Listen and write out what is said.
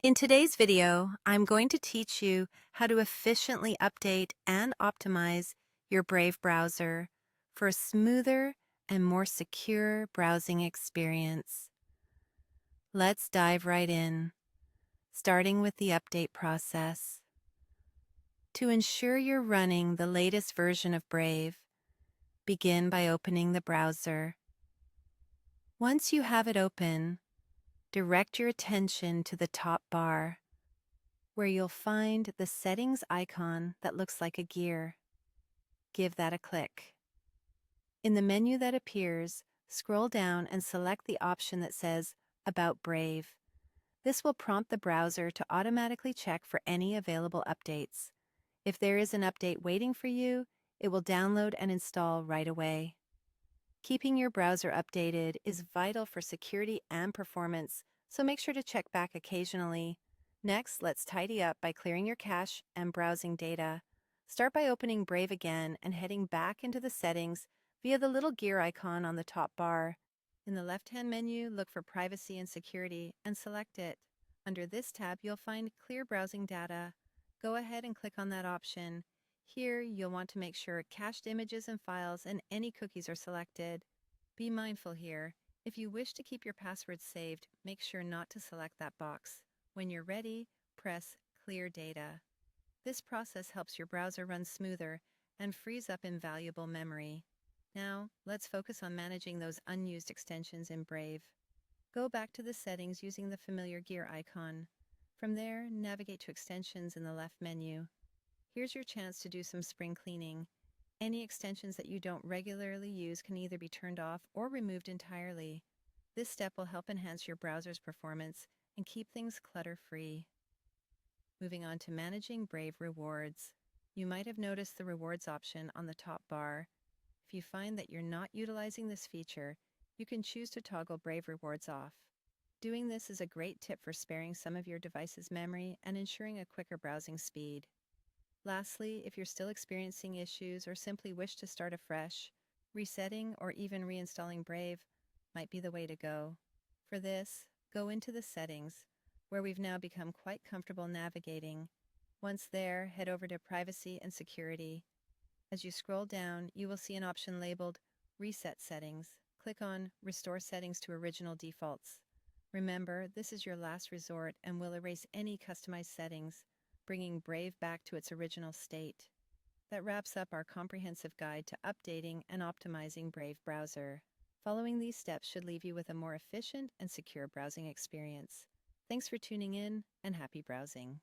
In today's video, I'm going to teach you how to efficiently update and optimize your Brave browser for a smoother and more secure browsing experience. Let's dive right in, starting with the update process. To ensure you're running the latest version of Brave, begin by opening the browser. Once you have it open, direct your attention to the top bar, where you'll find the settings icon that looks like a gear. Give that a click. In the menu that appears, scroll down and select the option that says About Brave. This will prompt the browser to automatically check for any available updates. If there is an update waiting for you, it will download and install right away. Keeping your browser updated is vital for security and performance, so make sure to check back occasionally. Next, let's tidy up by clearing your cache and browsing data. Start by opening Brave again and heading back into the settings via the little gear icon on the top bar. In the left-hand menu, look for Privacy and Security and select it. Under this tab, you'll find Clear Browsing Data. Go ahead and click on that option. Here, you'll want to make sure cached images and files and any cookies are selected. Be mindful here. If you wish to keep your passwords saved, make sure not to select that box. When you're ready, press Clear Data. This process helps your browser run smoother and frees up invaluable memory. Now, let's focus on managing those unused extensions in Brave. Go back to the settings using the familiar gear icon. From there, navigate to Extensions in the left menu. Here's your chance to do some spring cleaning. Any extensions that you don't regularly use can either be turned off or removed entirely. This step will help enhance your browser's performance and keep things clutter-free. Moving on to managing Brave rewards. You might have noticed the rewards option on the top bar. If you find that you're not utilizing this feature, you can choose to toggle Brave rewards off. Doing this is a great tip for sparing some of your device's memory and ensuring a quicker browsing speed. Lastly, if you're still experiencing issues or simply wish to start afresh, resetting or even reinstalling Brave might be the way to go. For this, go into the settings, where we've now become quite comfortable navigating. Once there, head over to Privacy and Security. As you scroll down, you will see an option labeled Reset Settings. Click on Restore Settings to Original Defaults. Remember, this is your last resort and will erase any customized settings, bringing Brave back to its original state. That wraps up our comprehensive guide to updating and optimizing Brave browser. Following these steps should leave you with a more efficient and secure browsing experience. Thanks for tuning in, and happy browsing.